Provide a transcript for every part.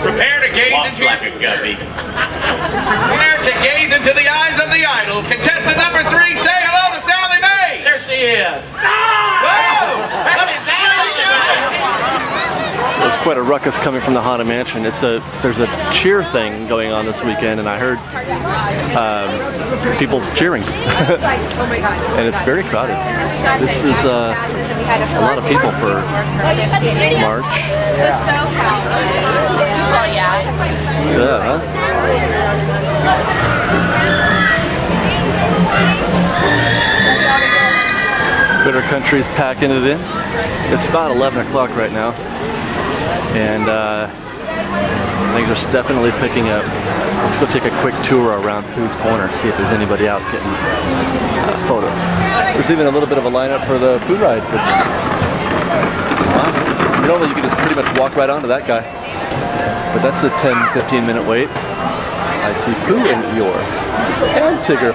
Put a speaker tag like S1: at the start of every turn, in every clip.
S1: Prepare to gaze into
S2: like a guppy.
S1: Prepare to gaze into the eyes of the idol. Contestant number 3, say hello to Sally Mae.
S2: There she is.
S1: Whoa! What is that?
S3: There's quite a ruckus coming from the Haunted Mansion. There's a cheer thing going on this weekend, and I heard people cheering, and it's very crowded. This is a lot of people for March. Yeah, huh? Critter Country's packing it in. It's about 11 o'clock right now, and things are definitely picking up. Let's go take a quick tour around Pooh's Corner, see if there's anybody out getting photos. There's even a little bit of a lineup for the Pooh ride, which, wow. Normally you can just pretty much walk right onto that guy, but that's a 10-15 minute wait. I see Pooh and Eeyore and Tigger.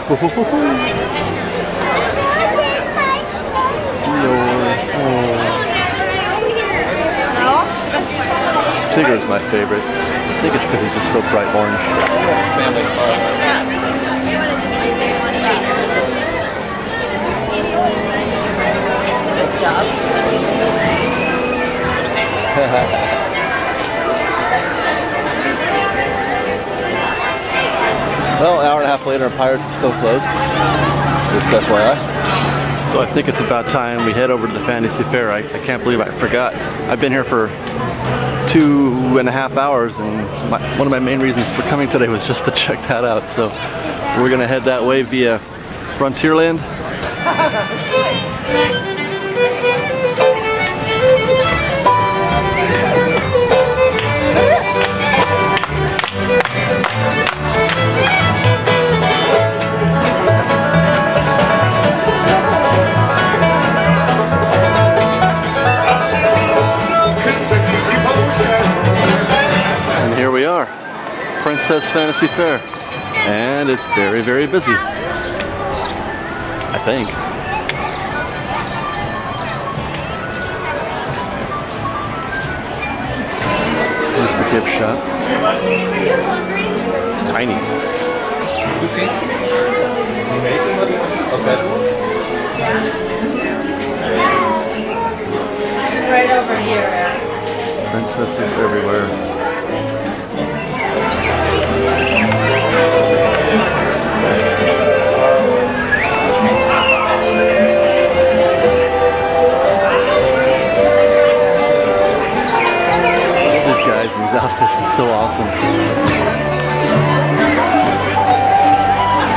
S3: Tigger is my favorite. I think it's because he's just so bright orange. Family Well, an hour and a half later, Pirates is still closed. Just FYI. So I think it's about time we head over to the Fantasy Fair. I can't believe I forgot. I've been here for 2.5 hours, and one of my main reasons for coming today was just to check that out. So we're gonna head that way via Frontierland. Princess Fantasy Faire, and it's very, very busy, I think. Here's the gift shop. It's tiny. Okay.
S4: It's right over here.
S3: Princesses everywhere. These guys in these outfits is so awesome.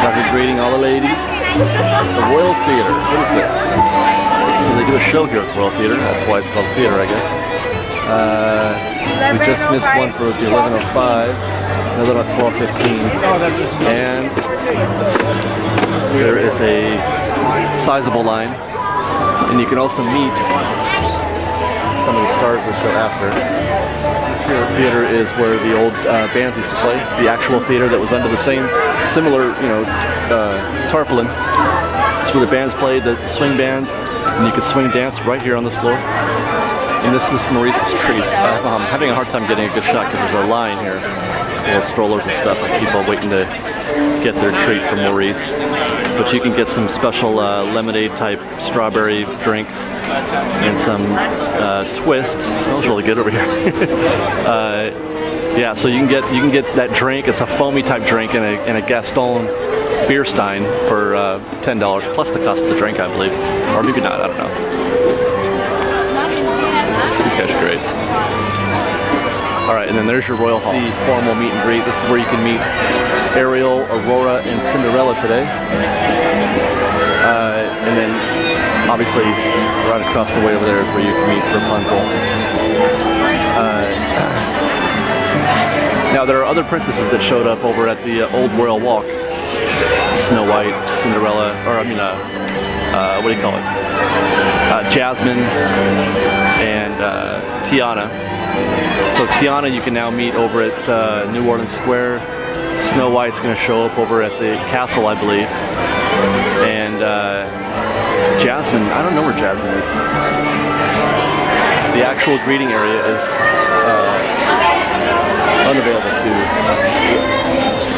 S3: Got me greeting all the ladies. The Royal Theater. What is this? So they do a show here at Royal Theater. That's why it's called theater, I guess. We just missed one for the 11:05. Another at 12:15, and there is a sizable line, and you can also meet some of the stars of the show after. This here theater is where the old bands used to play. The actual theater that was under the same, similar, tarpaulin. It's where the bands played, the swing bands, and you could swing dance right here on this floor. And this is Maurice's Treats. I'm having a hard time getting a good shot because there's a line here. Full of strollers and stuff, like people waiting to get their treat from Maurice. But you can get some special lemonade type strawberry drinks and some twists. It smells really good over here. Yeah, so you can get that drink. It's a foamy type drink and a Gaston beer stein for $10 plus the cost of the drink, I believe, or maybe not. I don't know. These guys are great. All right, and then there's your Royal Hall. The formal meet and greet. This is where you can meet Ariel, Aurora, and Cinderella today. And then, obviously, right across the way over there is where you can meet Rapunzel. Now, there are other princesses that showed up over at the Old Royal Walk. Snow White, Cinderella, or I mean, what do you call it? Jasmine and Tiana. So Tiana you can now meet over at New Orleans Square. Snow White's going to show up over at the castle, I believe. And Jasmine, I don't know where Jasmine is. The actual greeting area is unavailable to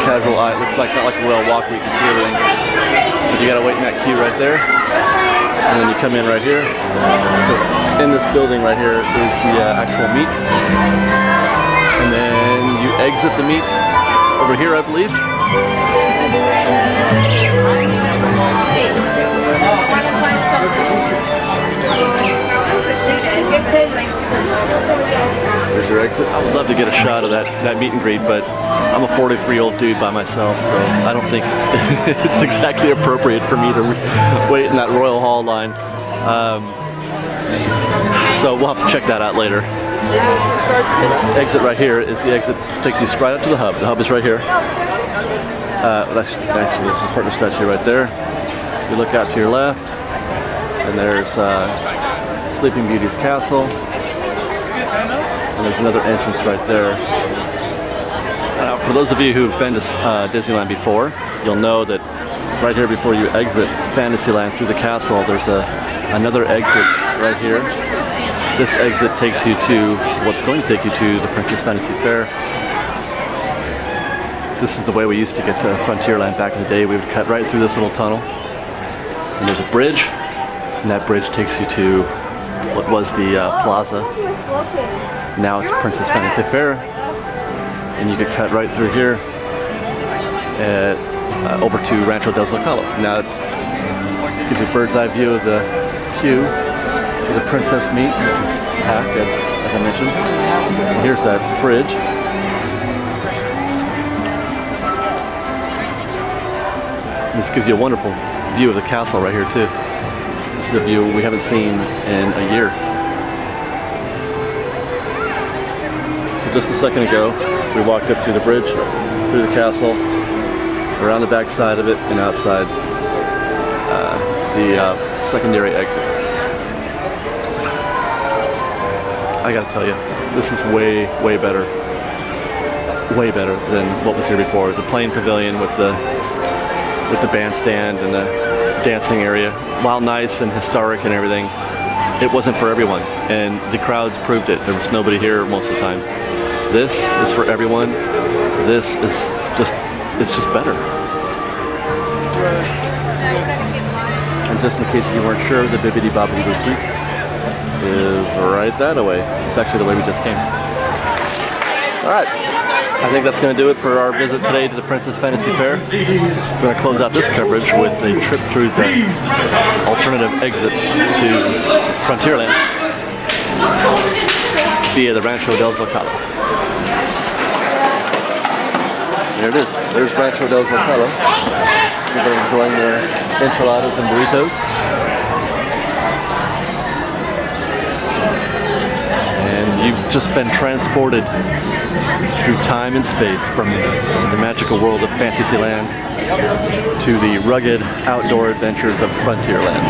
S3: casual eye. It looks like not like a royal walk where you can see everything. But you gotta wait in that queue right there. And then you come in right here. So in this building right here is the actual meet. And then you exit the meet over here, I believe. There's your exit. I would love to get a shot of that meet and greet, but I'm a 43-year-old dude by myself, so I don't think it's exactly appropriate for me to wait in that Royal Hall line. So we'll have to check that out later. Exit right here is the exit. This takes you right up to the hub. The hub is right here. Actually, this is a partner statue right there. You look out to your left, and there's Sleeping Beauty's castle. And there's another entrance right there. Now, for those of you who've been to Disneyland before, you'll know that right here before you exit Fantasyland through the castle, there's another exit right here. This exit takes you to what's going to take you to the Princess Fantasy Faire. This is the way we used to get to Frontierland back in the day. We would cut right through this little tunnel. And there's a bridge, and that bridge takes you to what was the plaza. Now it's Princess Fantasy Faire. And you could cut right through here over to Rancho del Zocalo. Now it gives you a bird's eye view of the queue for the Princess Meet, which is packed, as I mentioned. And here's that bridge. This gives you a wonderful view of the castle right here too. This is a view we haven't seen in a year. So just a second ago, we walked up through the bridge, through the castle, around the back side of it, and outside the secondary exit. I gotta tell you, this is way, way better. Way better than what was here before. The plain pavilion with the bandstand and the dancing area, while nice and historic and everything, it wasn't for everyone, and the crowds proved it. There was nobody here most of the time. This is for everyone. This is it's just better. And just in case you weren't sure, the Bibbidi Bobbidi Boutique is right that way. It's actually the way we just came. All right. I think that's going to do it for our visit today to the Princess Fantasy Faire. We're going to close out this coverage with a trip through the alternative exit to Frontierland via the Rancho del Zocalo. There it is. There's Rancho del Zocalo. Everybody enjoying their enchiladas and burritos. And you've just been transported through time and space from the magical world of Fantasyland to the rugged outdoor adventures of Frontierland.